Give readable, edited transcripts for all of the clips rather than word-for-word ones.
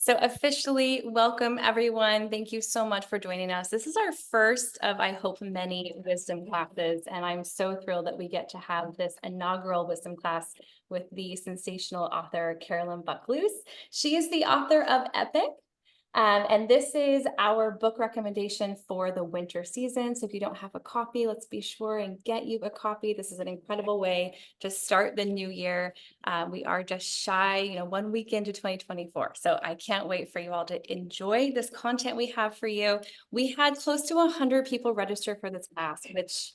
So officially, welcome everyone. Thank you so much for joining us. This is our first of, I hope, many wisdom classes, and I'm so thrilled that we get to have this inaugural wisdom class with the sensational author, Carolyn Buck Luce. She is the author of Epic. And this is our book recommendation for the winter season. So if you don't have a copy, let's be sure and get you a copy. This is an incredible way to start the new year. We are just shy, 1 week into 2024. So I can't wait for you all to enjoy this content we have for you. We had close to 100 people register for this class, which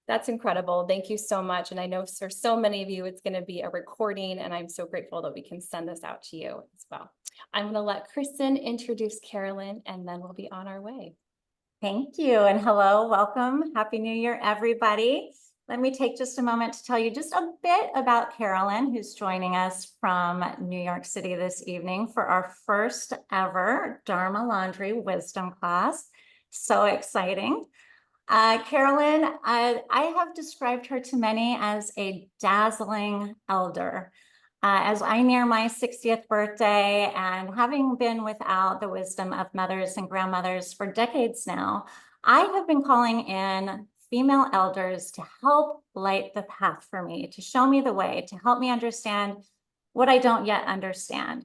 that's incredible. Thank you so much. And I know for so many of you, it's going to be a recording, and I'm so grateful that we can send this out to you as well. I'm going to let Kristen introduce Carolyn, and then we'll be on our way. Thank you. And hello, welcome. Happy New Year, everybody. Let me take just a moment to tell you just a bit about Carolyn, who's joining us from New York City this evening for our first ever Dharma Laundry Wisdom Class. So exciting. Carolyn, I have described her to many as a dazzling elder. As I near my 60th birthday and having been without the wisdom of mothers and grandmothers for decades now, I have been calling in female elders to help light the path for me, to show me the way, to help me understand what I don't yet understand.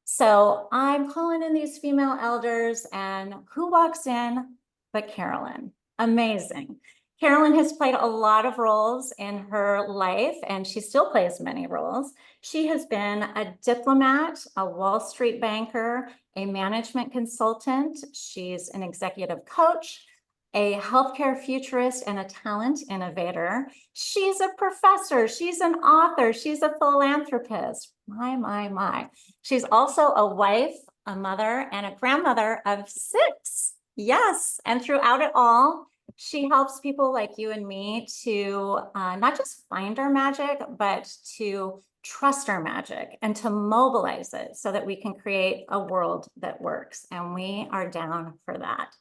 So I'm calling in these female elders, and who walks in but Carolyn? Amazing. Carolyn has played a lot of roles in her life, and she still plays many roles. She has been a diplomat, a Wall Street banker, a management consultant. She's an executive coach, a healthcare futurist, and a talent innovator. She's a professor. She's an author. She's a philanthropist. My. She's also a wife, a mother, and a grandmother of 6. Yes, and throughout it all, she helps people like you and me to not just find our magic, but to trust our magic and to mobilize it so that we can create a world that works. And we are down for that.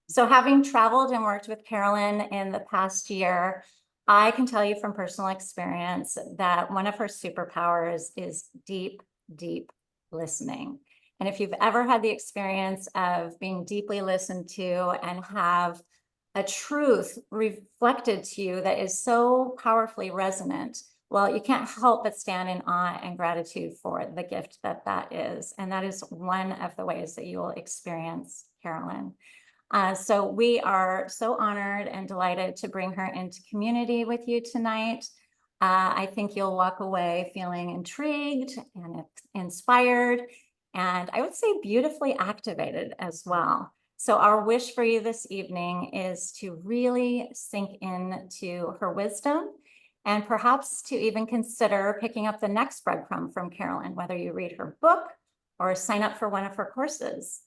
So having traveled and worked with Carolyn in the past year, I can tell you from personal experience that one of her superpowers is deep, deep listening. And if you've ever had the experience of being deeply listened to and have a truth reflected to you that is so powerfully resonant, well, you can't help but stand in awe and gratitude for the gift that that is. And that is one of the ways that you will experience Carolyn. So we are so honored and delighted to bring her into community with you tonight. I think you'll walk away feeling intrigued and inspired, and I would say beautifully activated as well. So our wish for you this evening is to really sink into her wisdom, and perhaps to even consider picking up the next breadcrumb from Carolyn, whether you read her book or sign up for one of her courses.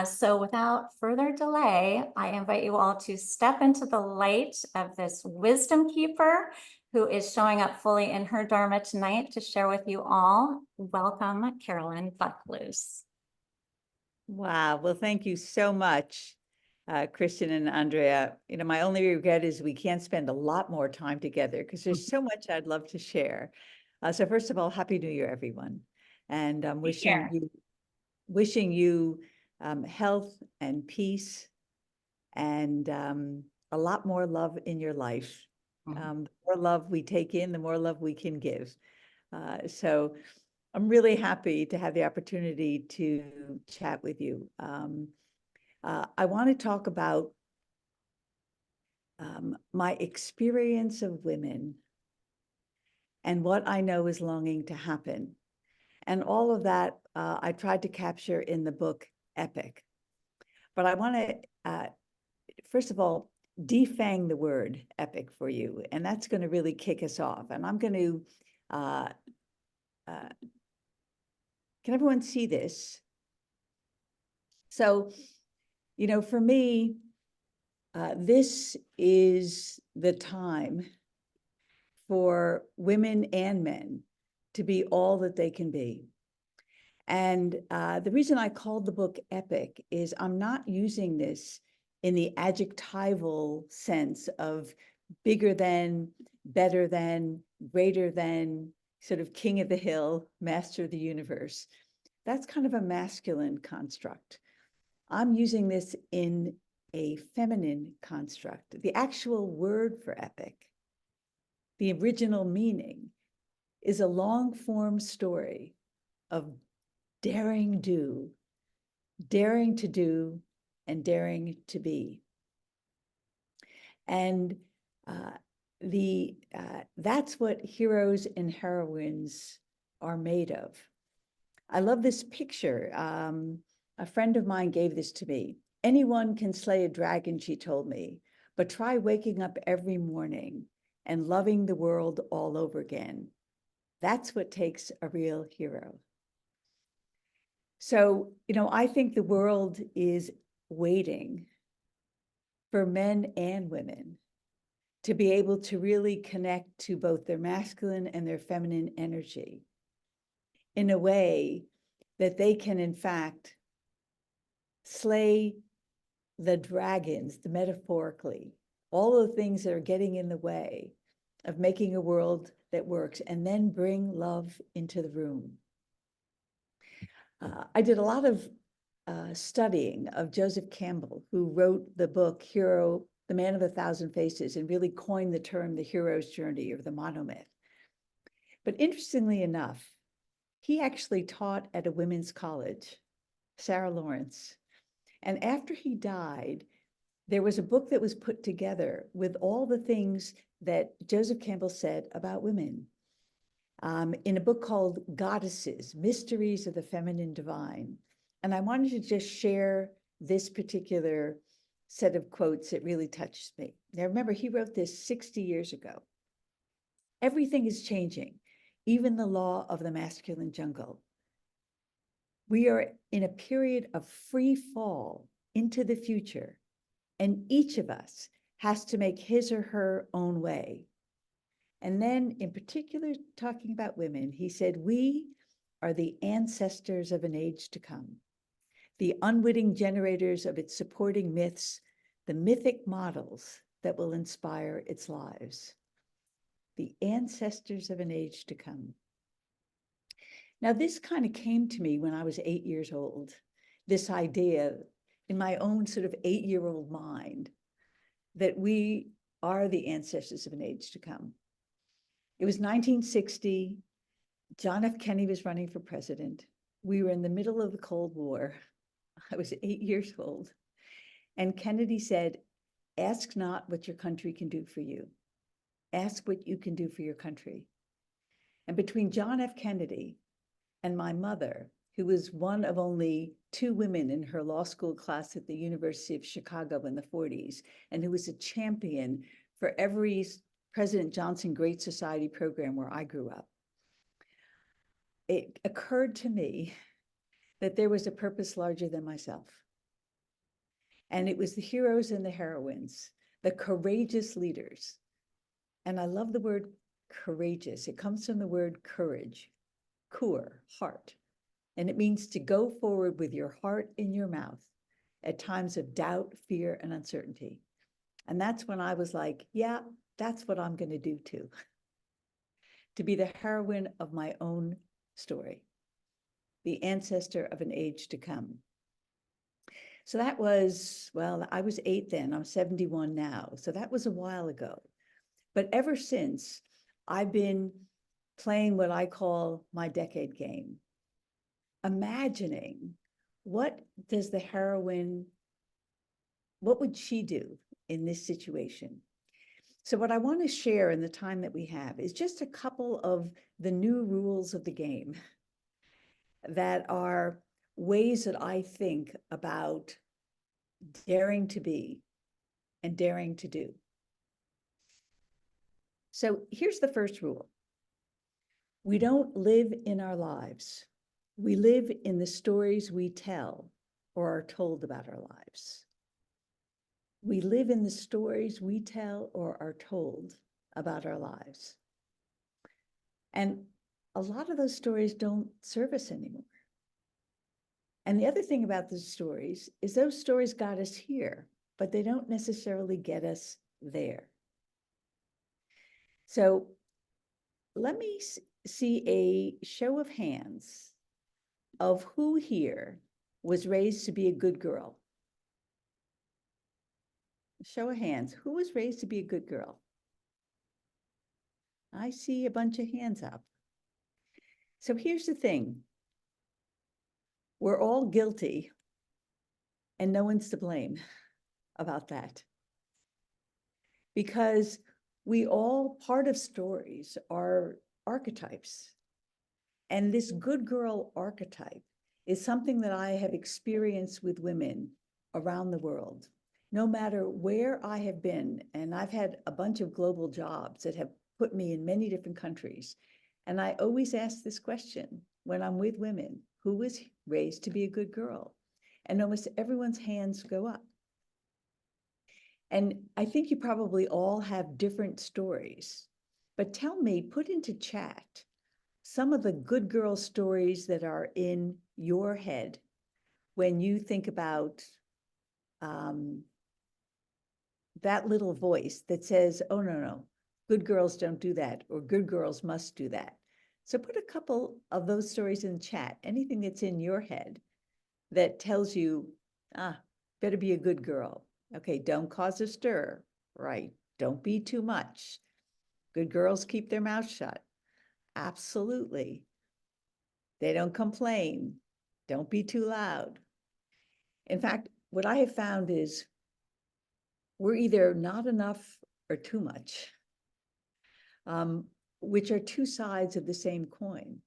So without further delay, I invite you all to step into the light of this wisdom keeper who is showing up fully in her Dharma tonight to share with you all. Welcome, Carolyn Buck Luce. Wow. Well, thank you so much, Christian and Andrea. My only regret is we can't spend a lot more time together because there's so much I'd love to share. So first of all, Happy New Year, everyone. And I'm wishing you health and peace and a lot more love in your life. The more love we take in, the more love we can give. So I'm really happy to have the opportunity to chat with you. I want to talk about my experience of women and what I know is longing to happen. And all of that I tried to capture in the book Epic. But I want to, first of all, defang the word epic for you. And that's going to really kick us off. And I'm going to, can everyone see this? So, for me, this is the time for women and men to be all that they can be. And the reason I called the book Epic is I'm not using this in the adjectival sense of bigger than, better than, greater than, sort of king of the hill, master of the universe. that's kind of a masculine construct. I'm using this in a feminine construct. The actual word for epic, the original meaning, is a long form story of daring to do, and daring to be. And that's what heroes and heroines are made of. I love this picture. A friend of mine gave this to me. Anyone can slay a dragon, she told me, but try waking up every morning and loving the world all over again. That's what takes a real hero. So, I think the world is waiting for men and women to be able to really connect to both their masculine and their feminine energy in a way that they can, in fact, slay the dragons, metaphorically, all the things that are getting in the way of making a world that works, and then bring love into the room. I did a lot of studying of Joseph Campbell, who wrote the book Hero, The Man of a Thousand Faces, and really coined the term the hero's journey, or the monomyth. But interestingly enough, he actually taught at a women's college, Sarah Lawrence. And after he died, there was a book that was put together with all the things that Joseph Campbell said about women, in a book called Goddesses, Mysteries of the Feminine Divine. And I wanted to just share this particular set of quotes that really touched me. Now, remember, he wrote this 60 years ago. Everything is changing, even the law of the masculine jungle. We are in a period of free fall into the future, and each of us has to make his or her own way. And then, in particular, talking about women, he said, we are the ancestors of an age to come, the unwitting generators of its supporting myths, the mythic models that will inspire its lives. The ancestors of an age to come. Now, this kind of came to me when I was 8 years old, this idea in my own sort of 8-year-old mind that we are the ancestors of an age to come. It was 1960. John F. Kennedy was running for president. We were in the middle of the Cold War. I was 8 years old. And Kennedy said, ask not what your country can do for you. Ask what you can do for your country. And between John F. Kennedy and my mother, who was one of only 2 women in her law school class at the University of Chicago in the 40s, and who was a champion for every President Johnson Great Society program where I grew up, it occurred to me that there was a purpose larger than myself. And it was the heroes and the heroines, the courageous leaders. And I love the word courageous. It comes from the word courage, kur, heart. And it means to go forward with your heart in your mouth at times of doubt, fear, and uncertainty. And that's when I was like, yeah, that's what I'm going to do too. To be the heroine of my own story, the ancestor of an age to come. So that was, well, I was 8 then, I'm 71 now. So that was a while ago. But ever since, I've been playing what I call my decade game, imagining what does the heroine, what would she do in this situation? So what I want to share in the time that we have is just a couple of the new rules of the game that are ways that I think about daring to be and daring to do. So here's the first rule. We don't live in our lives. We live in the stories we tell or are told about our lives. We live in the stories we tell or are told about our lives. And a lot of those stories don't serve us anymore. And the other thing about those stories is those stories got us here, but they don't necessarily get us there. So let me see a show of hands of who here was raised to be a good girl? Show of hands. Who was raised to be a good girl? I see a bunch of hands up. So here's the thing. We're all guilty, and no one's to blame about that. Because we all, part of stories are archetypes. And this good girl archetype is something that I have experienced with women around the world. No matter where I have been, and I've had a bunch of global jobs that have put me in many different countries. And I always ask this question when I'm with women, who was raised to be a good girl? And almost everyone's hands go up. And I think you probably all have different stories, but tell me, put into chat some of the good girl stories that are in your head when you think about that little voice that says, oh, no, good girls don't do that, or good girls must do that. So put a couple of those stories in chat, anything that's in your head that tells you, better be a good girl. Okay, don't cause a stir, right? Don't be too much. Good girls keep their mouth shut. Absolutely. They don't complain. Don't be too loud. In fact, what I have found is we're either not enough or too much, which are two sides of the same coin.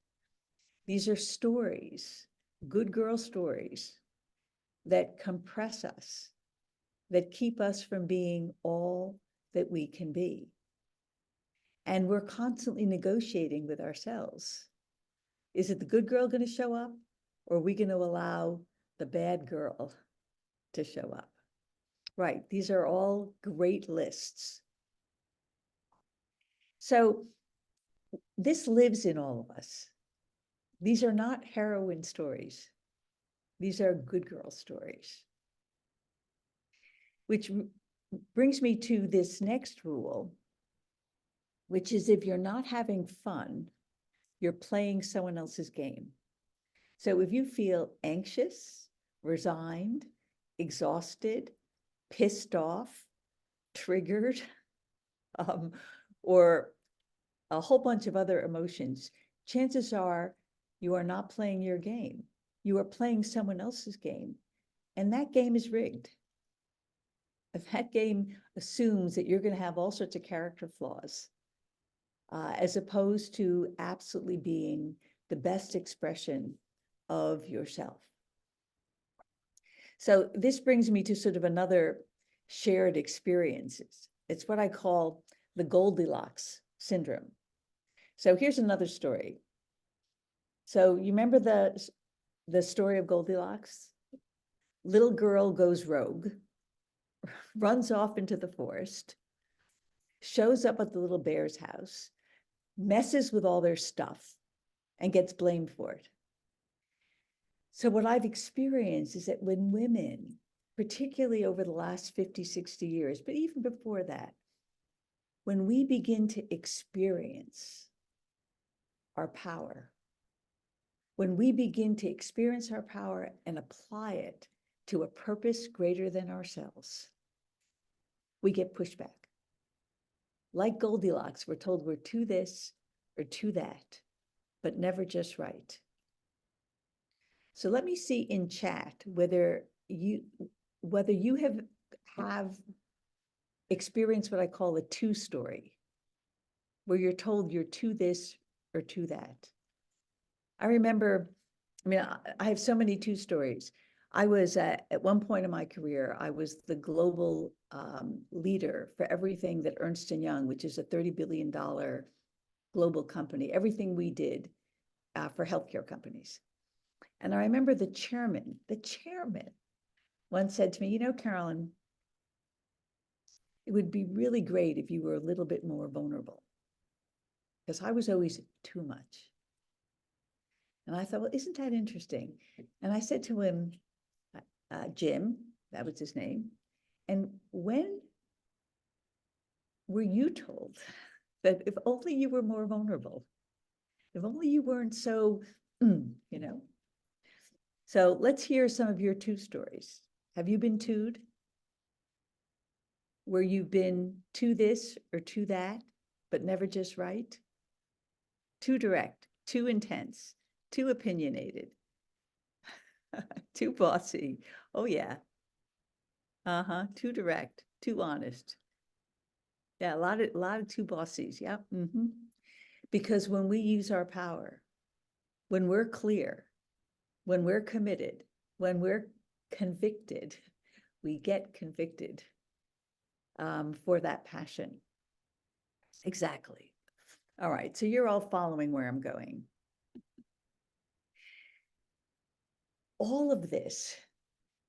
These are stories, good girl stories, that compress us, that keep us from being all that we can be. And we're constantly negotiating with ourselves. Is it the good girl going to show up, or are we going to allow the bad girl to show up? Right, these are all great lists. So this lives in all of us. These are not heroine stories. These are good girl stories. Which brings me to this next rule, which is if you're not having fun, you're playing someone else's game. So if you feel anxious, resigned, exhausted, pissed off, triggered, or a whole bunch of other emotions, chances are you are not playing your game. You are playing someone else's game, and that game is rigged. That game assumes that you're going to have all sorts of character flaws, as opposed to absolutely being the best expression of yourself. So this brings me to sort of another shared experiences. It's what I call the Goldilocks syndrome. So here's another story. So you remember the story of Goldilocks? Little girl goes rogue, runs off into the forest, shows up at the little bear's house, messes with all their stuff, and gets blamed for it. So what I've experienced is that when women, particularly over the last 50, 60 years, but even before that, when we begin to experience our power, when we begin to experience our power and apply it to a purpose greater than ourselves, we get pushback. Like Goldilocks, we're told we're to this or to that, but never just right. So let me see in chat whether you have experienced what I call a to story, where you're told you're to this or to that. I remember, I have so many to stories. I was at one point in my career, I was the global leader for everything that Ernst & Young, which is a $30 billion global company, everything we did for healthcare companies. And I remember the chairman once said to me, you know, Carolyn, it would be really great if you were a little bit more vulnerable, because I was always too much. And I thought, well, isn't that interesting? And I said to him, Jim, that was his name, and when were you told that if only you were more vulnerable, if only you weren't so, you know? So let's hear some of your two stories. Have you been tooed? Where you've been to this or to that, but never just right? Too direct, too intense, too opinionated, too bossy. Oh yeah. Too direct, too honest. Yeah, a lot of too bossies. Yeah. Because when we use our power, when we're clear, when we're committed, when we're convicted, we get convicted for that passion. Exactly. All right, so you're all following where I'm going. All of this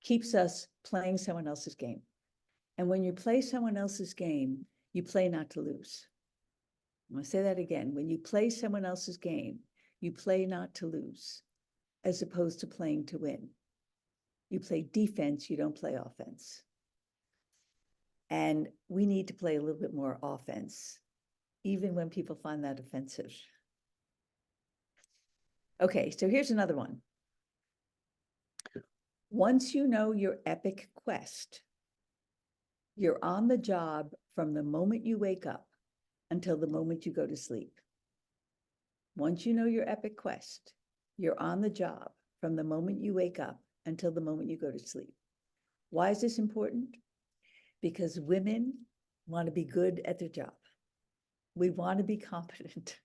keeps us playing someone else's game. And when you play someone else's game, you play not to lose. I'm going to say that again. When you play someone else's game, you play not to lose, as opposed to playing to win. You play defense, you don't play offense. And we need to play a little bit more offense, even when people find that offensive. Okay, so here's another one. Once you know your epic quest, you're on the job from the moment you wake up until the moment you go to sleep. Once you know your epic quest, you're on the job from the moment you wake up until the moment you go to sleep. Why is this important? Because women want to be good at their job. We want to be competent.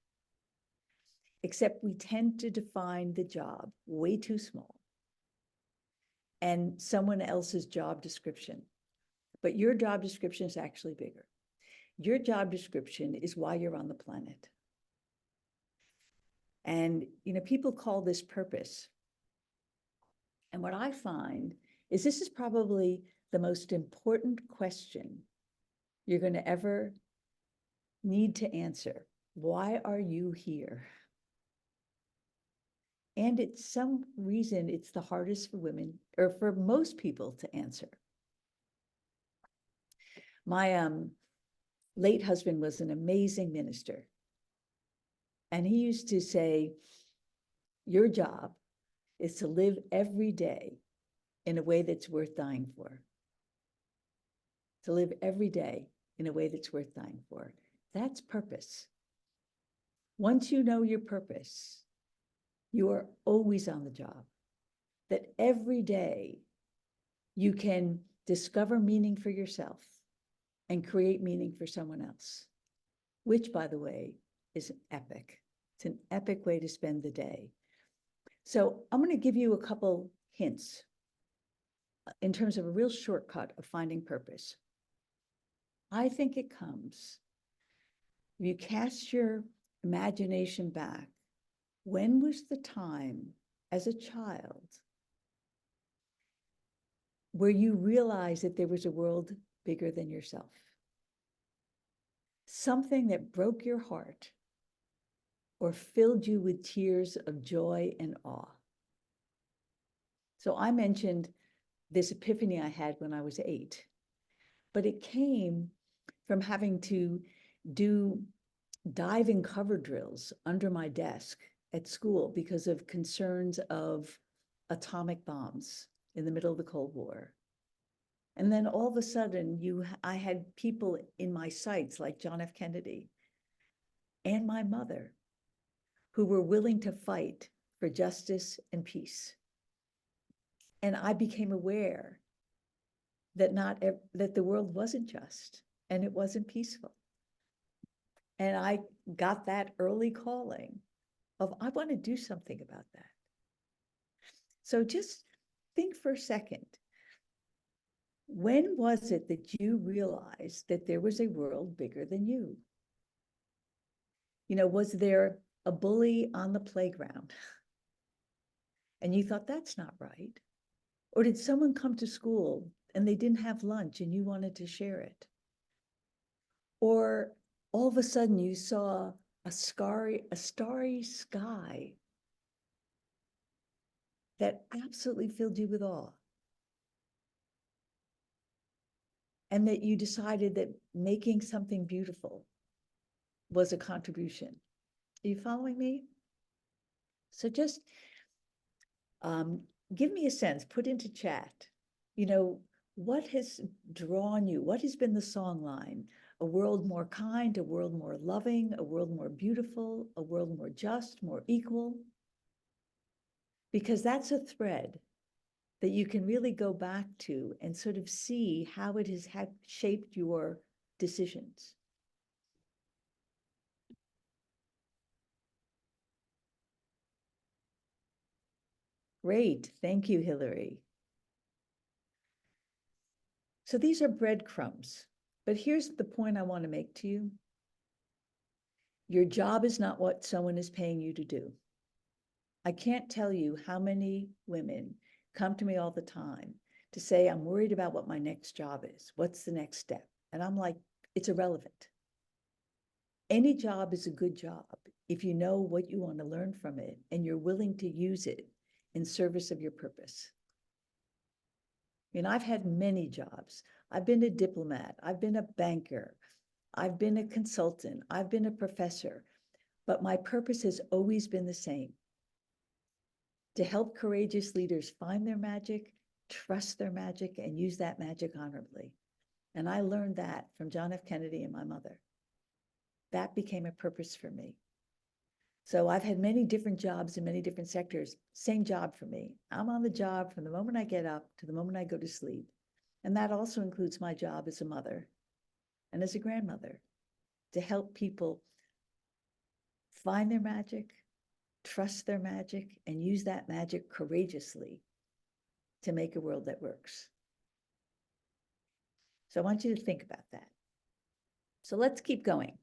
Except we tend to define the job way too small and someone else's job description. But your job description is actually bigger. Your job description is why you're on the planet. And, people call this purpose. And what I find is this is probably the most important question you're going to ever need to answer. Why are you here? And it's some reason it's the hardest for women, or for most people, to answer. My late husband was an amazing minister. And he used to say, your job is to live every day in a way that's worth dying for. To live every day in a way that's worth dying for. That's purpose. Once you know your purpose, you are always on the job. That every day you can discover meaning for yourself and create meaning for someone else, which, by the way, is epic. It's an epic way to spend the day. So I'm going to give you a couple hints in terms of a real shortcut of finding purpose. I think it comes, if you cast your imagination back, when was the time as a child where you realized that there was a world bigger than yourself? Something that broke your heart or filled you with tears of joy and awe. So I mentioned this epiphany I had when I was 8, but it came from having to do diving cover drills under my desk at school because of concerns of atomic bombs in the middle of the Cold War. And then all of a sudden, I had people in my sights like John F. Kennedy and my mother who were willing to fight for justice and peace. And I became aware that that the world wasn't just and it wasn't peaceful. And I got that early calling of, I want to do something about that. So just think for a second. When was it that you realized that there was a world bigger than you? Was there a bully on the playground and you thought, that's not right? Or did someone come to school and they didn't have lunch and you wanted to share it? Or all of a sudden you saw a starry sky that absolutely filled you with awe. And that you decided that making something beautiful was a contribution. Are you following me? So just give me a sense, put into chat, you know, what has drawn you? What has been the song line? A world more kind, a world more loving, a world more beautiful, a world more just, more equal. Because that's a thread that you can really go back to and sort of see how it has shaped your decisions. Great, thank you, Hillary. So these are breadcrumbs, but here's the point I want to make to you. Your job is not what someone is paying you to do. I can't tell you how many women come to me all the time to say, I'm worried about what my next job is. What's the next step? And I'm like, it's irrelevant. Any job is a good job if you know what you want to learn from it and you're willing to use it in service of your purpose. I mean, I've had many jobs. I've been a diplomat. I've been a banker. I've been a consultant. I've been a professor. But my purpose has always been the same: to help courageous leaders find their magic, trust their magic, and use that magic honorably. And I learned that from John F. Kennedy and my mother. That became a purpose for me. So I've had many different jobs in many different sectors. Same job for me. I'm on the job from the moment I get up to the moment I go to sleep. And that also includes my job as a mother and as a grandmother, to help people find their magic, trust their magic, and use that magic courageously to make a world that works. So I want you to think about that. So let's keep going.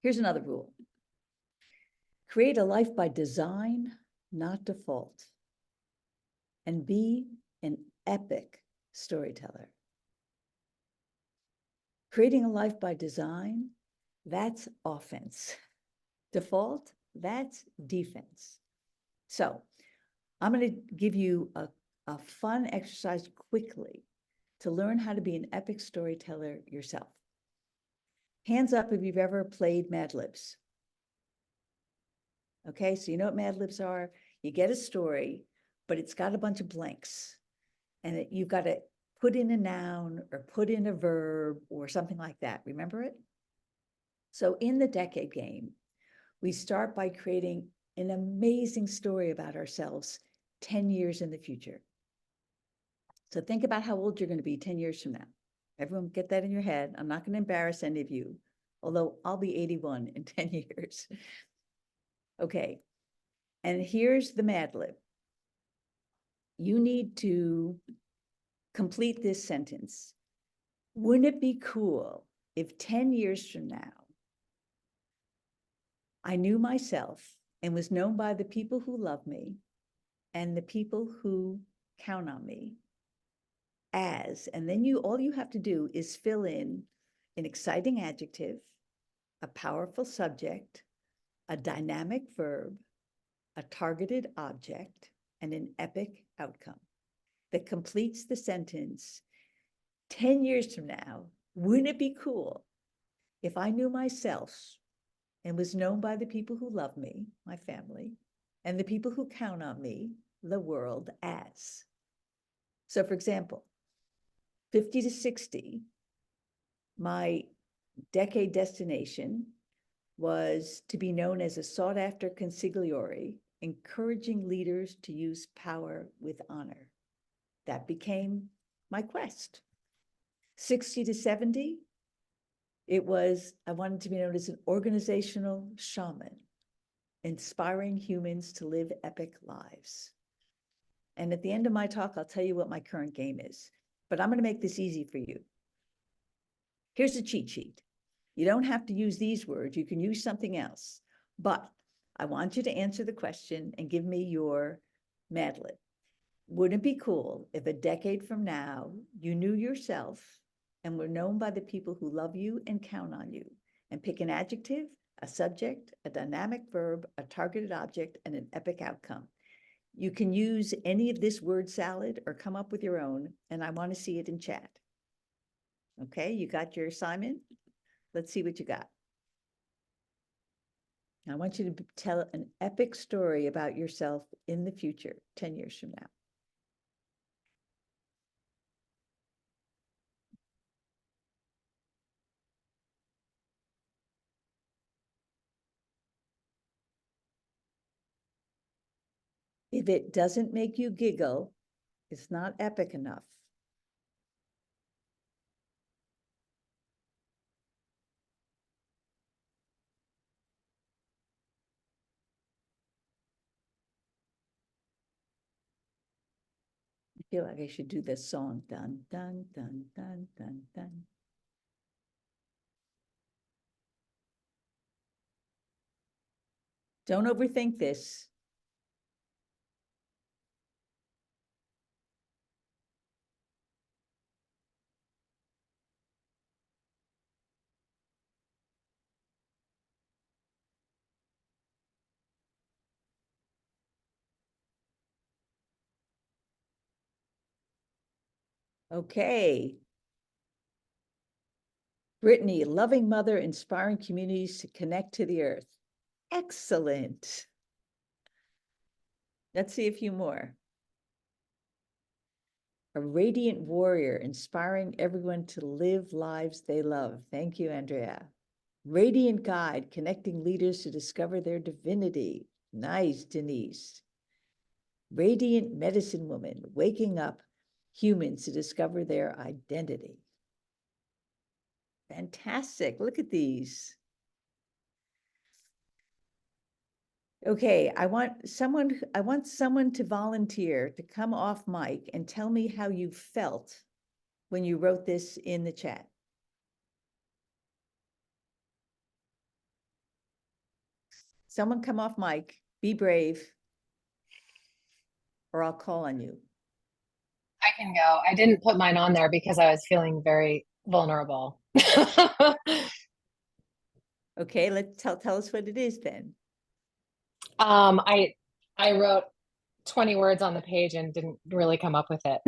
Here's another rule. Create a life by design, not default. And be an epic storyteller. Creating a life by design, that's offense. Default, that's defense. So I'm going to give you a fun exercise quickly to learn how to be an epic storyteller yourself. Hands up if you've ever played Mad Libs. Okay, so you know what Mad Libs are? You get a story, but it's got a bunch of blanks. And you've got to put in a noun or put in a verb or something like that. Remember it? So in the decade game, we start by creating an amazing story about ourselves 10 years in the future. So think about how old you're going to be 10 years from now. Everyone get that in your head. I'm not going to embarrass any of you, although I'll be 81 in 10 years. Okay. And here's the Mad Lib. You need to complete this sentence. Wouldn't it be cool if 10 years from now, I knew myself and was known by the people who love me and the people who count on me as, and then all you have to do is fill in an exciting adjective, a powerful subject, a dynamic verb, a targeted object, and an epic outcome that completes the sentence. 10 years from now, wouldn't it be cool if I knew myself and was known by the people who love me, my family, and the people who count on me, the world, as? So for example, 50 to 60, my decade destination was to be known as a sought-after consigliere, encouraging leaders to use power with honor. That became my quest. 60 to 70, I wanted to be known as an organizational shaman, inspiring humans to live epic lives. And at the end of my talk, I'll tell you what my current game is, but I'm going to make this easy for you. Here's a cheat sheet. You don't have to use these words. You can use something else, but I want you to answer the question and give me your Mad Lib. Wouldn't it be cool if a decade from now, you knew yourself and were known by the people who love you and count on you? And pick an adjective, a subject, a dynamic verb, a targeted object, and an epic outcome. You can use any of this word salad or come up with your own, and I want to see it in chat. Okay, you got your assignment? Let's see what you got. I want you to tell an epic story about yourself in the future, 10 years from now. If it doesn't make you giggle, it's not epic enough. I feel like I should do this song. Dun, dun, dun, dun, dun, dun. Don't overthink this. Okay. Brittany, loving mother, inspiring communities to connect to the earth. Excellent. Let's see a few more. A radiant warrior, inspiring everyone to live lives they love. Thank you, Andrea. Radiant guide, connecting leaders to discover their divinity. Nice, Denise. Radiant medicine woman, waking up humans to discover their identity. Fantastic. Look at these. Okay, I want someone to volunteer to come off mic and tell me how you felt when you wrote this in the chat. Someone come off mic, be brave, or I'll call on you. I can go. I didn't put mine on there because I was feeling very vulnerable. Okay, let's tell us what it is then. I wrote 20 words on the page and didn't really come up with it.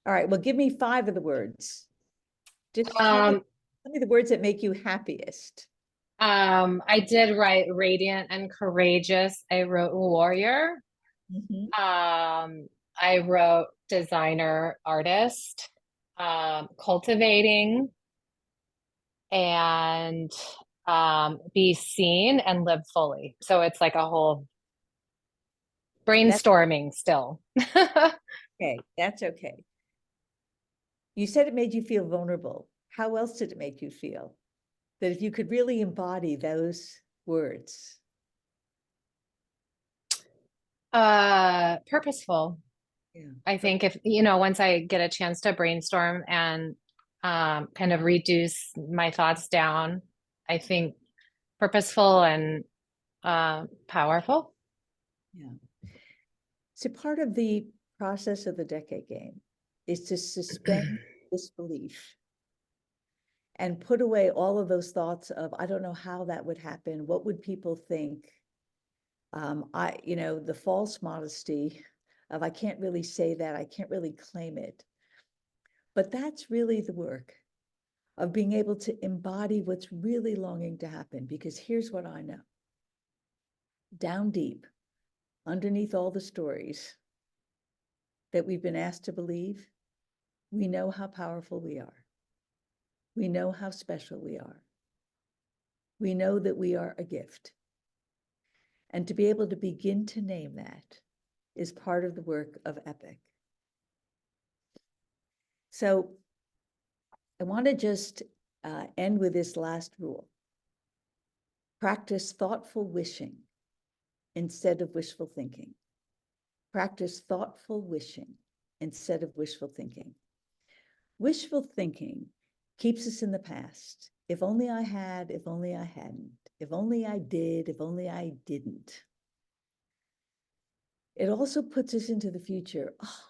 All right, well, give me 5 of the words. Just tell me the words that make you happiest. I did write radiant and courageous. I wrote warrior. I wrote designer, artist, cultivating, and be seen and live fully. So it's like a whole brainstorming still. Okay, that's okay. You said it made you feel vulnerable. How else did it make you feel? That if you could really embody those words. Purposeful. Yeah. I think if, once I get a chance to brainstorm and kind of reduce my thoughts down, I think purposeful and powerful. Yeah. So part of the process of the decade game is to suspend disbelief and put away all of those thoughts of, I don't know how that would happen. What would people think? The false modesty of, I can't really say that, I can't really claim it. But that's really the work of being able to embody what's really longing to happen. Because here's what I know. Down deep, underneath all the stories that we've been asked to believe, we know how powerful we are. We know how special we are. We know that we are a gift. And to be able to begin to name that is part of the work of Epic. So I want to just end with this last rule. Practice thoughtful wishing instead of wishful thinking. Practice thoughtful wishing instead of wishful thinking. Wishful thinking keeps us in the past. If only I had, if only I hadn't, if only I did, if only I didn't. It also puts us into the future. Oh,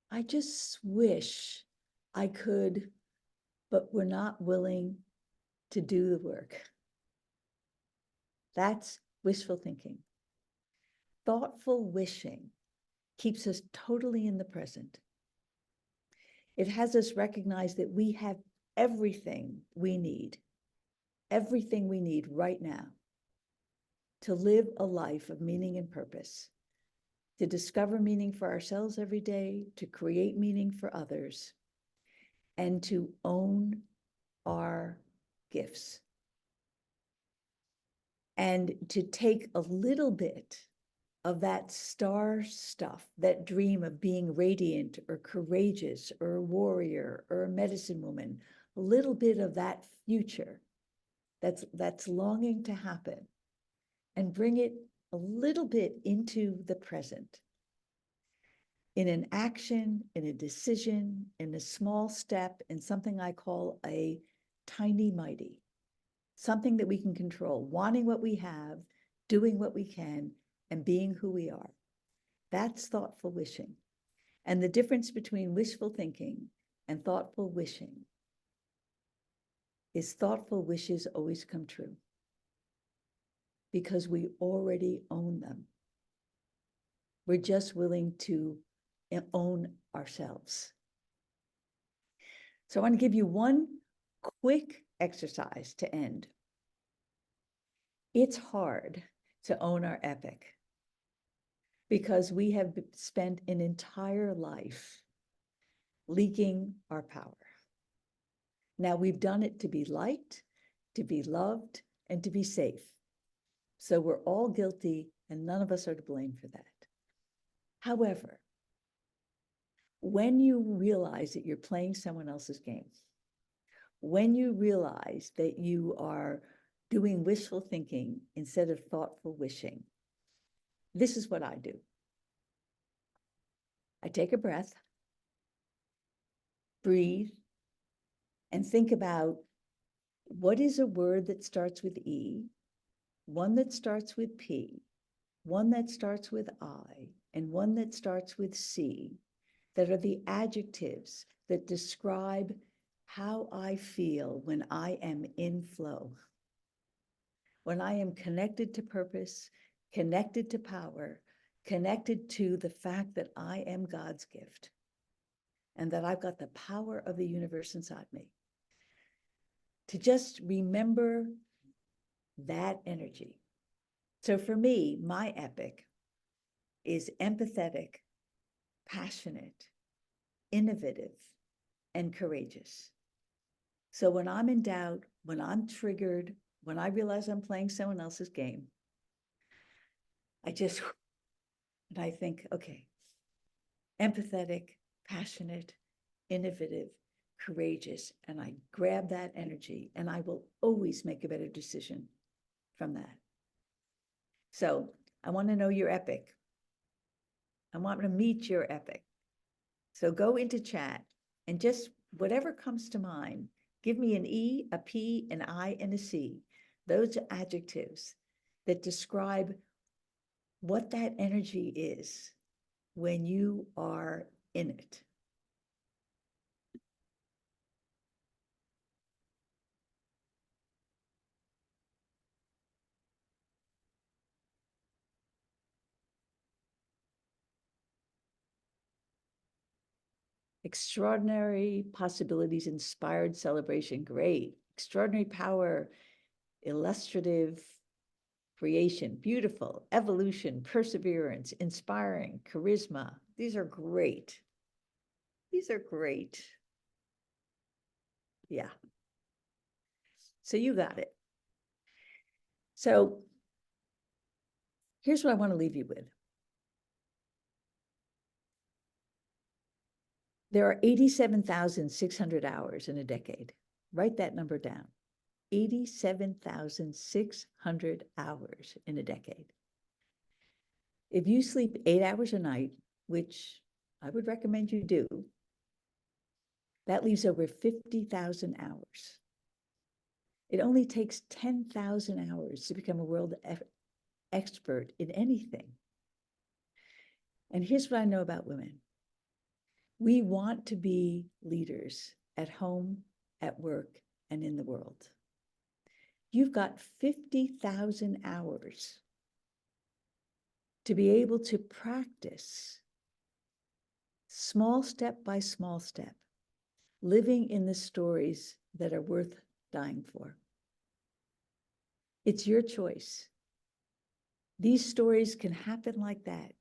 I just wish I could, but we're not willing to do the work. That's wishful thinking. Thoughtful wishing keeps us totally in the present. It has us recognize that we have everything we need right now to live a life of meaning and purpose, to discover meaning for ourselves every day, to create meaning for others, and to own our gifts. And to take a little bit of that star stuff, that dream of being radiant or courageous or a warrior or a medicine woman, a little bit of that future that's longing to happen, and bring it a little bit into the present, in an action, in a decision, in a small step, in something I call a tiny mighty, something that we can control, wanting what we have, doing what we can, and being who we are. That's thoughtful wishing. And the difference between wishful thinking and thoughtful wishing is thoughtful wishes always come true because we already own them. We're just willing to own ourselves. So I want to give you one quick exercise to end. It's hard to own our epic because we have spent an entire life leaking our power. Now, we've done it to be liked, to be loved, and to be safe. So we're all guilty, and none of us are to blame for that. However, when you realize that you're playing someone else's game, when you realize that you are doing wishful thinking instead of thoughtful wishing, this is what I do. I take a breath, breathe, and think about what is a word that starts with E, one that starts with P, one that starts with I, and one that starts with C, that are the adjectives that describe how I feel when I am in flow, when I am connected to purpose, connected to power, connected to the fact that I am God's gift and that I've got the power of the universe inside me. To just remember that energy. So for me, my epic is empathetic, passionate, innovative, and courageous. So when I'm in doubt, when I'm triggered, when I realize I'm playing someone else's game, I think, okay, empathetic, passionate, innovative, courageous, and I grab that energy and I will always make a better decision from that. So I want to know your epic. I want to meet your epic. So go into chat and just whatever comes to mind, give me an E, a P, an I, and a C. Those are adjectives that describe what that energy is when you are in it. Extraordinary possibilities, inspired celebration, great. Extraordinary power, illustrative creation, beautiful, evolution, perseverance, inspiring, charisma. These are great. These are great. Yeah. So you got it. So here's what I want to leave you with. There are 87,600 hours in a decade. Write that number down. 87,600 hours in a decade. If you sleep 8 hours a night, which I would recommend you do, that leaves over 50,000 hours. It only takes 10,000 hours to become a world expert in anything. And here's what I know about women. We want to be leaders at home, at work, and in the world. You've got 50,000 hours to be able to practice small step by small step, living in the stories that are worth dying for. It's your choice. These stories can happen like that.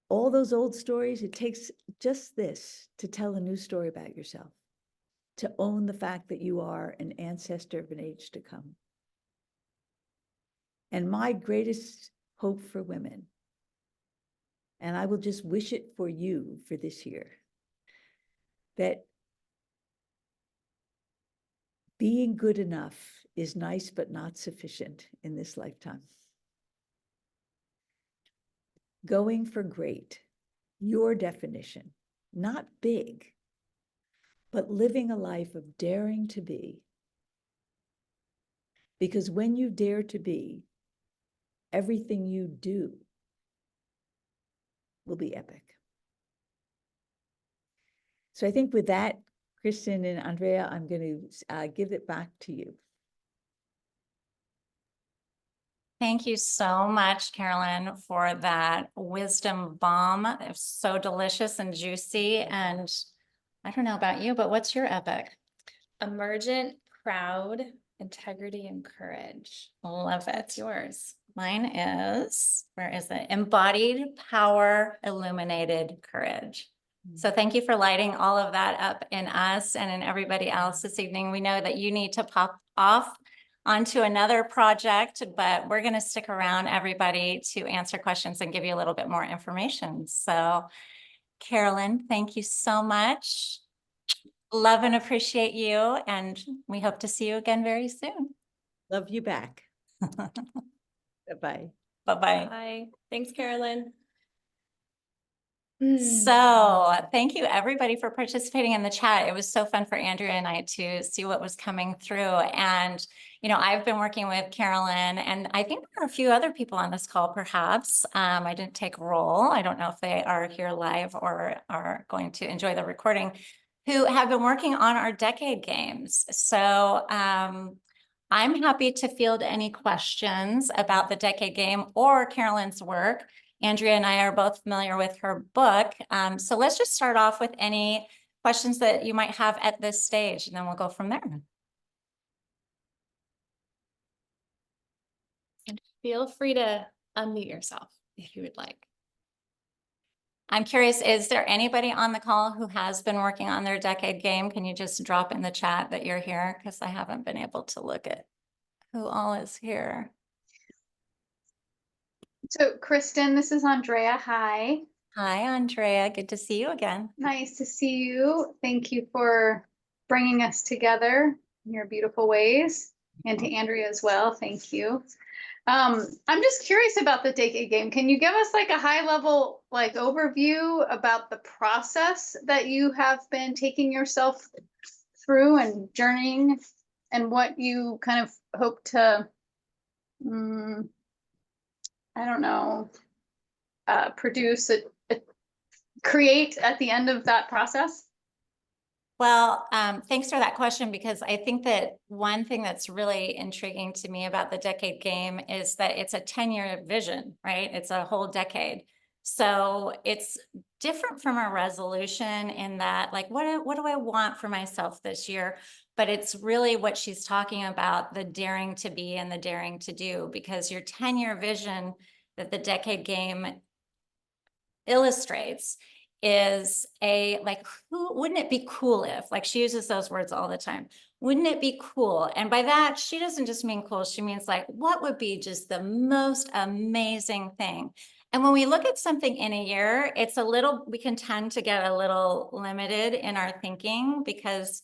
All those old stories, it takes just this to tell a new story about yourself, to own the fact that you are an ancestor of an age to come. And my greatest hope for women, and I will just wish it for you for this year, that being good enough is nice but not sufficient in this lifetime. Going for great, your definition, not big, but living a life of daring to be. Because when you dare to be, everything you do will be epic. So I think with that, Kristen and Andrea, I'm going to give it back to you. Thank you so much, Carolyn, for that wisdom bomb. It was so delicious and juicy. And I don't know about you, but what's your epic? Emergent, proud, integrity, and courage. Love it. It's yours. Mine is, where is it? Embodied power, illuminated courage. So thank you for lighting all of that up in us and in everybody else this evening. We know that you need to pop off onto another project, but we're going to stick around, everybody, to answer questions and give you a little bit more information. So Carolyn, thank you so much. Love and appreciate you, and we hope to see you again very soon. Love you back. Bye-bye. Bye-bye. Bye. Thanks, Carolyn. So thank you everybody for participating in the chat. It was so fun for Andrea and I to see what was coming through. And, you know, I've been working with Carolyn, and I think there are a few other people on this call, perhaps. I didn't take roll. I don't know if they are here live or are going to enjoy the recording, who have been working on our decade games. So I'm happy to field any questions about the decade game or Carolyn's work. Andrea and I are both familiar with her book. So let's just start off with any questions that you might have at this stage, and then we'll go from there. And feel free to unmute yourself if you would like. I'm curious, is there anybody on the call who has been working on their decade game? Can you just drop in the chat that you're here? Because I haven't been able to look at who all is here. So, Kristen, this is Andrea. Hi. Hi, Andrea. Good to see you again. Nice to see you. Thank you for bringing us together in your beautiful ways. And to Andrea as well. Thank you. I'm just curious about the decade game. Can you give us like a high level like overview about the process that you have been taking yourself through and journeying, and what you kind of hope to I don't know, produce, create at the end of that process? Well, thanks for that question, because I think that one thing that's really intriguing to me about the decade game is that it's a 10-year vision, right? It's a whole decade. So it's different from a resolution in that, like, what do I want for myself this year? But it's really what she's talking about, the daring to be and the daring to do, because your 10-year vision that the decade game illustrates is who wouldn't it be cool if, like, she uses those words all the time. Wouldn't it be cool? And by that, she doesn't just mean cool. She means like, what would be just the most amazing thing? And when we look at something in a year, we can tend to get a little limited in our thinking, because,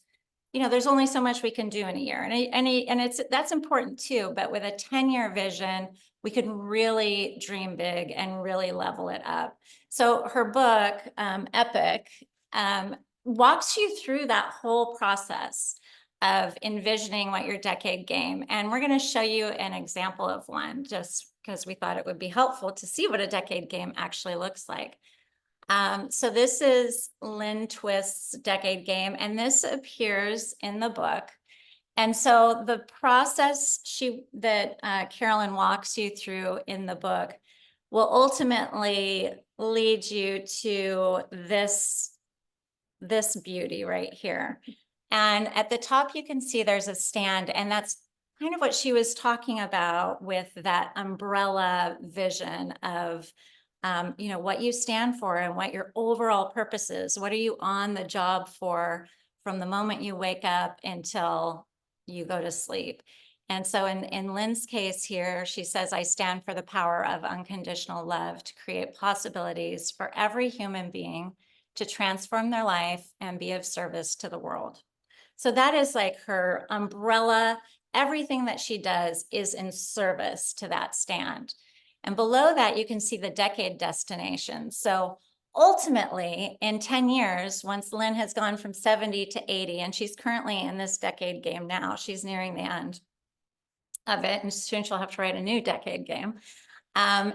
you know, there's only so much we can do in a year, and that's important too. But with a 10-year vision, we can really dream big and really level it up. So her book, Epic, walks you through that whole process of envisioning what your decade game. And we're going to show you an example of one, just because we thought it would be helpful to see what a decade game actually looks like. So this is Lynn Twist's decade game, and this appears in the book. And so the process that Carolyn walks you through in the book will ultimately lead you to this beauty right here. And at the top, you can see there's a stand, and that's kind of what she was talking about with that umbrella vision of, you know, what you stand for and what your overall purpose is. What are you on the job for from the moment you wake up until you go to sleep? And so in Lynn's case here, she says, I stand for the power of unconditional love to create possibilities for every human being to transform their life and be of service to the world. So that is like her umbrella. Everything that she does is in service to that stand. And below that, you can see the decade destination. So ultimately, in 10 years, once Lynn has gone from 70 to 80, and she's currently in this decade game now, she's nearing the end of it, and soon she'll have to write a new decade game,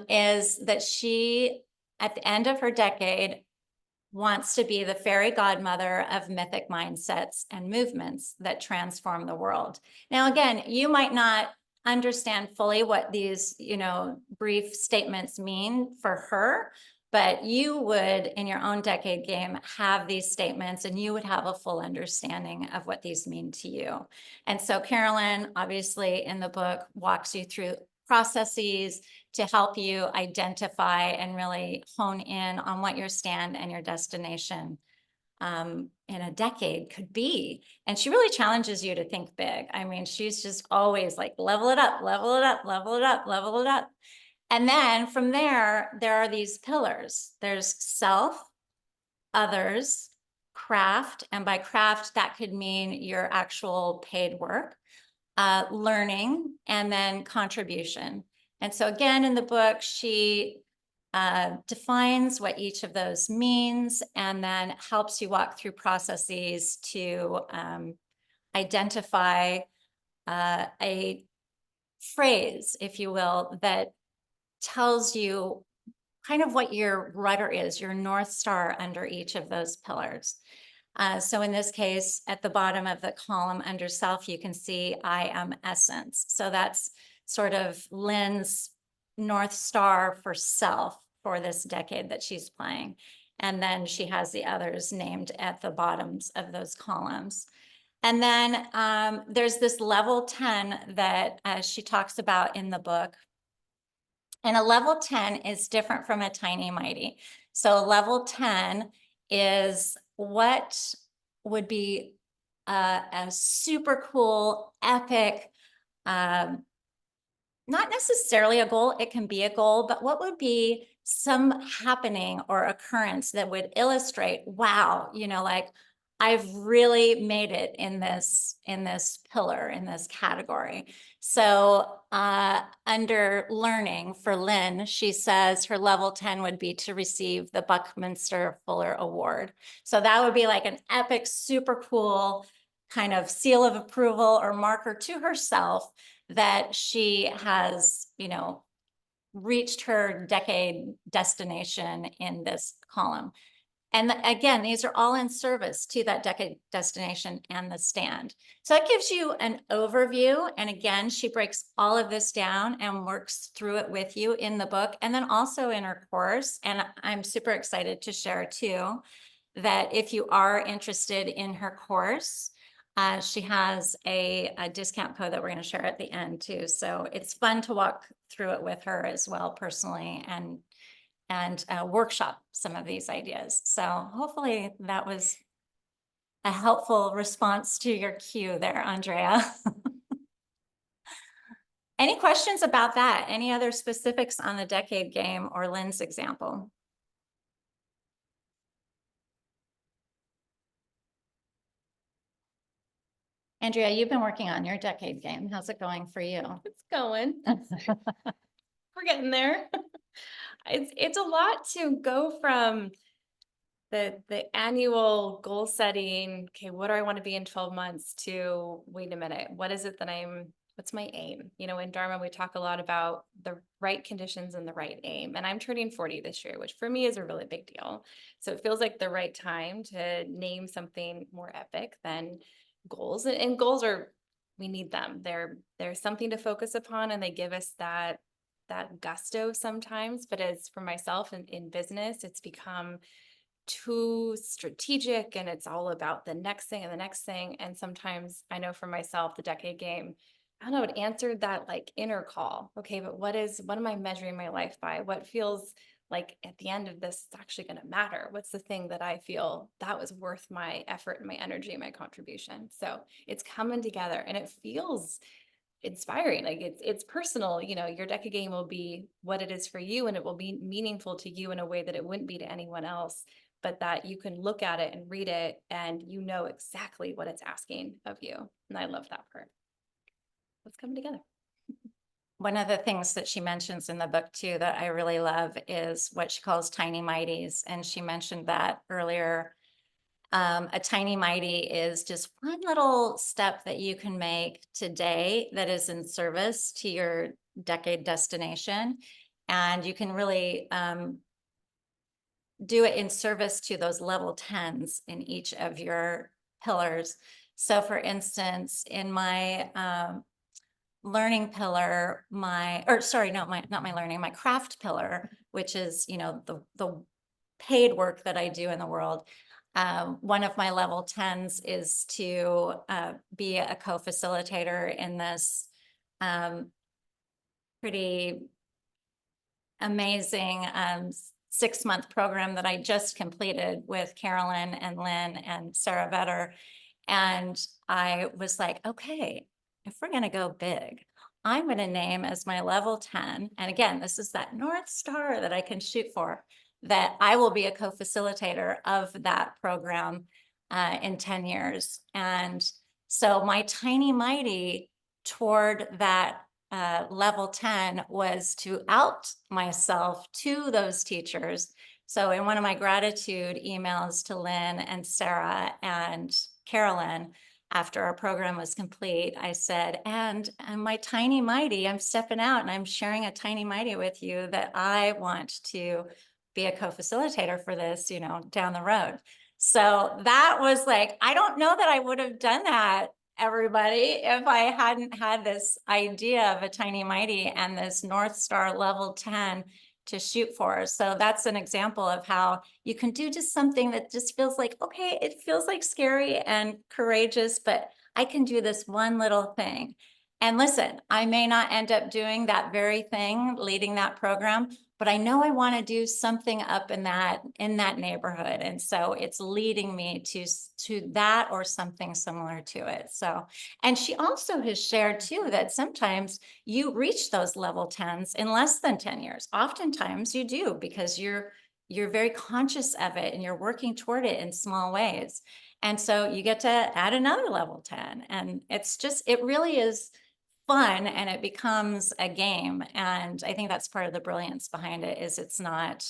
is that she, at the end of her decade, wants to be the fairy godmother of mythic mindsets and movements that transform the world. Now, again, you might not understand fully what these, you know, brief statements mean for her, but you would, in your own decade game, have these statements and you would have a full understanding of what these mean to you. And so Carolyn, obviously in the book, walks you through processes to help you identify and really hone in on what your stand and your destination in a decade could be. And she really challenges you to think big. I mean, she's just always like, level it up, level it up, level it up, level it up. And then from there are these pillars. There's self, others, craft, and by craft, that could mean your actual paid work, learning, and then contribution. And so again, in the book, she defines what each of those means and then helps you walk through processes to identify a phrase, if you will, that tells you kind of what your rudder is, your North Star under each of those pillars. So in this case, at the bottom of the column under self, you can see I am essence. So that's sort of Lynn's North Star for self for this decade that she's playing. And then she has the others named at the bottoms of those columns. And then there's this level 10 that she talks about in the book. And a level 10 is different from a tiny mighty. So a level 10 is what would be a super cool, epic, not necessarily a goal, it can be a goal, but what would be some happening or occurrence that would illustrate, wow, you know, like I've really made it in this pillar, in this category. So under learning for Lynn, she says her level 10 would be to receive the Buckminster Fuller Award. So that would be like an epic, super cool kind of seal of approval or marker to herself that she has, you know, reached her decade destination in this column. And again, these are all in service to that decade destination and the stand. So it gives you an overview. And again, she breaks all of this down and works through it with you in the book and then also in her course. And I'm super excited to share too, that if you are interested in her course, she has a discount code that we're going to share at the end too. So it's fun to walk through it with her as well personally and workshop some of these ideas. So hopefully that was a helpful response to your cue there, Andrea. Any questions about that? Any other specifics on the decade game or Lynn's example? Andrea, you've been working on your decade game. How's it going for you? It's going. We're getting there. It's a lot to go from the annual goal setting. Okay, what do I want to be in 12 months to wait a minute, what is it that what's my aim? You know, in Dharma, we talk a lot about the right conditions and the right aim. And I'm turning 40 this year, which for me is a really big deal. So it feels like the right time to name something more epic than goals. And goals we need them. They're something to focus upon and they give us that gusto sometimes. But as for myself in business, it's become too strategic and it's all about the next thing and the next thing. And sometimes I know for myself, the decade game, I don't know, it answered that like inner call. Okay, but what am I measuring my life by? What feels like at the end of this, it's actually going to matter? What's the thing that I feel that was worth my effort and my energy and my contribution? So it's coming together and it feels inspiring. Like it's personal, your decade game will be what it is for you and it will be meaningful to you in a way that it wouldn't be to anyone else, but that you can look at it and read it and you know exactly what it's asking of you. And I love that part. Let's come together. One of the things that she mentions in the book too that I really love is what she calls tiny mighties. And she mentioned that earlier. A tiny mighty is just one little step that you can make today that is in service to your decade destination. And you can really do it in service to those level 10s in each of your pillars. So for instance, in my learning pillar, my craft pillar, which is, the paid work that I do in the world. One of my level 10s is to be a co-facilitator in this pretty amazing 6-month program that I just completed with Carolyn and Lynn and Sarah Vetter. And I was like, okay, if we're going to go big, I'm going to name as my level 10. And again, this is that North Star that I can shoot for, that I will be a co-facilitator of that program in 10 years. And so my tiny mighty toward that level 10 was to out myself to those teachers. So in one of my gratitude emails to Lynn and Sarah and Carolyn, after our program was complete, I said, and my tiny mighty, I'm stepping out and I'm sharing a tiny mighty with you that I want to be a co-facilitator for this, down the road. So that was like, I don't know that I would have done that, everybody, if I hadn't had this idea of a tiny mighty and this North Star level 10 to shoot for. So that's an example of how you can do just something that just feels like, okay, it feels like scary and courageous, but I can do this one little thing. And listen, I may not end up doing that very thing, leading that program, but I know I want to do something up in that neighborhood. And so it's leading me to that or something similar to it. So, and she also has shared too, that sometimes you reach those level 10s in less than 10 years. Oftentimes you do, because you're very conscious of it and you're working toward it in small ways. And so you get to add another level 10. And it really is fun and it becomes a game. And I think that's part of the brilliance behind it, is it's not,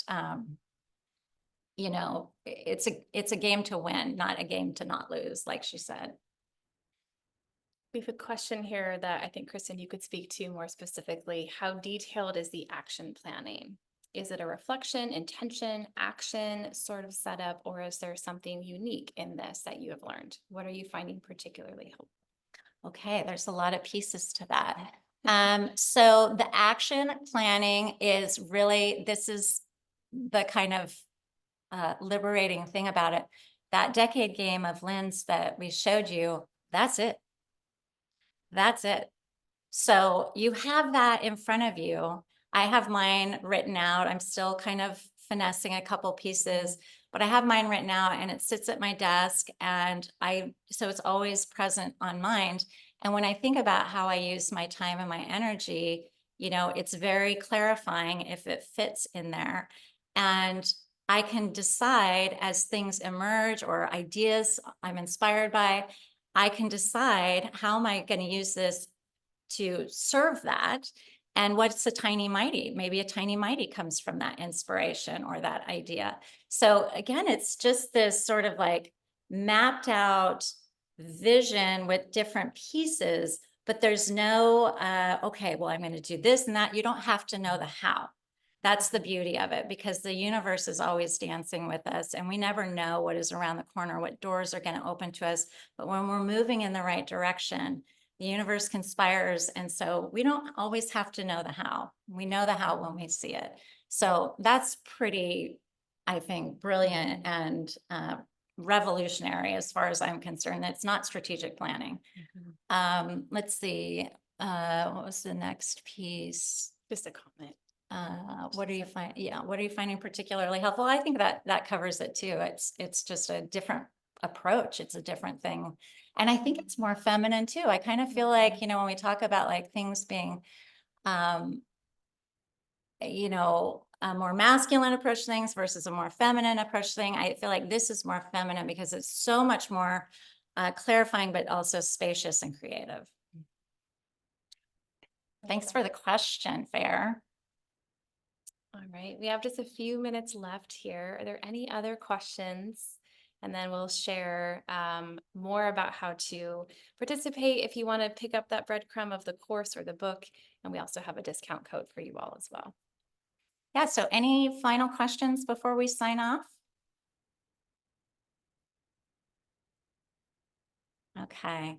it's a game to win, not a game to not lose, like she said. We have a question here that I think, Kristen, you could speak to more specifically. How detailed is the action planning? Is it a reflection, intention, action sort of setup, or is there something unique in this that you have learned? What are you finding particularly helpful? Okay, there's a lot of pieces to that. So the action planning is really, this is the kind of liberating thing about it. That decade game of Lynn's that we showed you, that's it. That's it. So you have that in front of you. I have mine written out. I'm still kind of finessing a couple pieces, but I have mine written out and it sits at my desk, and so it's always present on mind. And when I think about how I use my time and my energy, it's very clarifying if it fits in there. And I can decide as things emerge or ideas I'm inspired by, I can decide, how am I going to use this to serve that? And what's a tiny mighty? Maybe a tiny mighty comes from that inspiration or that idea. So again, it's just this sort of like mapped out vision with different pieces, but there's no, okay, well, I'm going to do this and that. You don't have to know the how. That's the beauty of it, because the universe is always dancing with us and we never know what is around the corner, what doors are going to open to us. But when we're moving in the right direction, the universe conspires. And so we don't always have to know the how. We know the how when we see it. So that's pretty I think, brilliant and revolutionary as far as I'm concerned. It's not strategic planning. Let's see, what was the next piece? Just a comment. What are you what are you finding particularly helpful? I think that covers it too. It's just a different approach. It's a different thing. And I think it's more feminine too. I kind of feel like, when we talk about like things being, a more masculine approach to things versus a more feminine approach to thing, I feel like this is more feminine because it's so much more clarifying, but also spacious and creative. Thanks for the question, Fair. All right, we have just a few minutes left here. Are there any other questions? And then we'll share more about how to participate if you want to pick up that breadcrumb of the course or the book. And we also have a discount code for you all as well. Yeah, so any final questions before we sign off? Okay.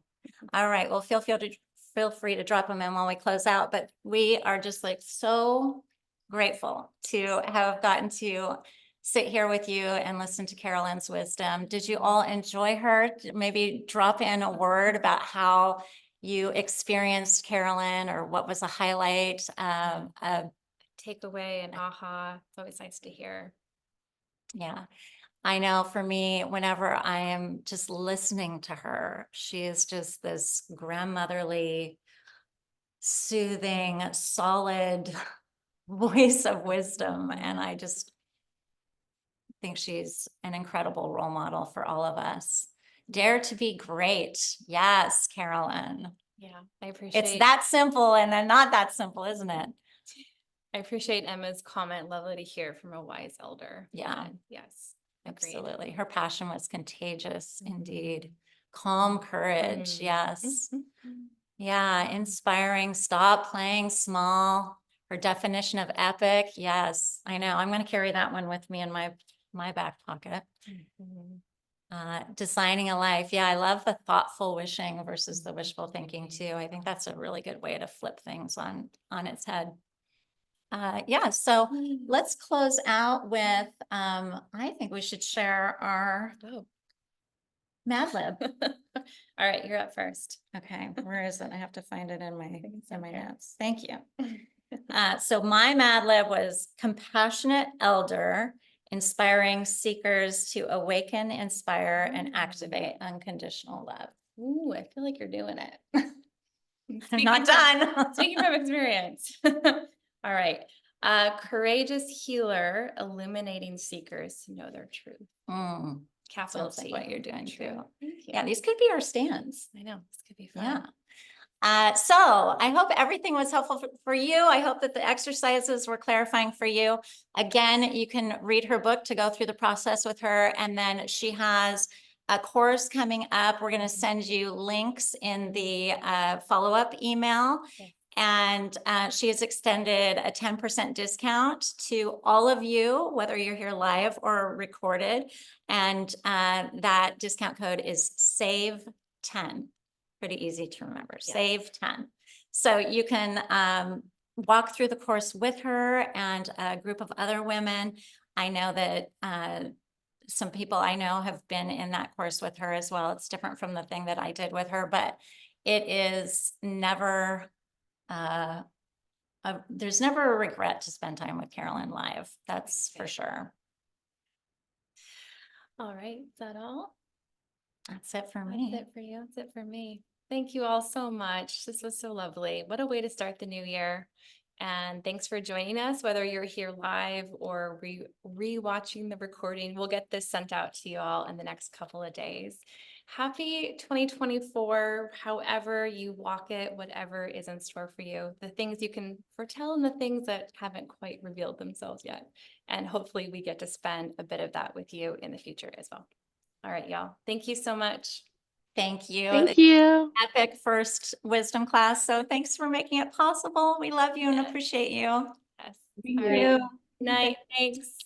All right. Well, feel free to drop them in while we close out, but we are just like so grateful to have gotten to sit here with you and listen to Carolyn's wisdom. Did you all enjoy her? Maybe drop in a word about how you experienced Carolyn, or what was a highlight of Takeaway and aha. It's always nice to hear. yeah. I know for me, whenever I am just listening to her, she is just this grandmotherly, soothing, solid voice of wisdom. And I just think she's an incredible role model for all of us. Dare to be great. Yes, Carolyn. Yeah, I appreciate It's that simple and then not that simple, isn't it? I appreciate Emma's comment. Lovely to hear from a wise elder. Yeah. Yes. Agreed. Absolutely. Her passion was contagious indeed. Calm courage. Yes. Yeah. Inspiring. Stop playing small. Her definition of epic. Yes. I know. I'm going to carry that one with me in my back pocket. Designing a life. Yeah. I love the thoughtful wishing versus the wishful thinking too. I think that's a really good way to flip things on its head. Yeah, so let's close out with, I think we should share our Mad Lib. All right, you're up first. Okay, where is it? I have to find it in my it's up here. notes. Thank you. So my Mad Lib was compassionate elder, inspiring seekers to awaken, inspire, and activate unconditional love. Ooh, I feel like you're doing it. I'm not done. Speaking from experience. All right. Courageous healer, illuminating seekers to know their truth. Capital Sounds like T. what you're doing True. too. Thank you. Yeah, these could be our stands. I know, this could be fun. Yeah. So I hope everything was helpful for you. I hope that the exercises were clarifying for you. Again, you can read her book to go through the process with her. And then she has a course coming up. We're going to send you links in the follow-up email. Okay. And she has extended a 10% discount to all of you, whether you're here live or recorded. And that discount code is SAVE10. Pretty easy to remember, Yeah. SAVE 10. So you can walk through the course with her and a group of other women. I know that some people I know have been in that course with her as well. It's different from the thing that I did with her, but it is never, there's never a regret to spend time with Carolyn live. That's for sure. All right, is that all? That's it for me. That's it for you. That's it for me. Thank you all so much. This was so lovely. What a way to start the new year. And thanks for joining us, whether you're here live or re-watching the recording. We'll get this sent out to you all in the next couple of days. Happy 2024, however you walk it, whatever is in store for you, the things you can foretell and the things that haven't quite revealed themselves yet. And hopefully we get to spend a bit of that with you in the future as well. All right, y'all. Thank you so much. Thank you. Thank you. Epic first wisdom class. So thanks for making it possible. We love you and Yes. appreciate you. Yes. Thank All right. you. Good night. Thanks.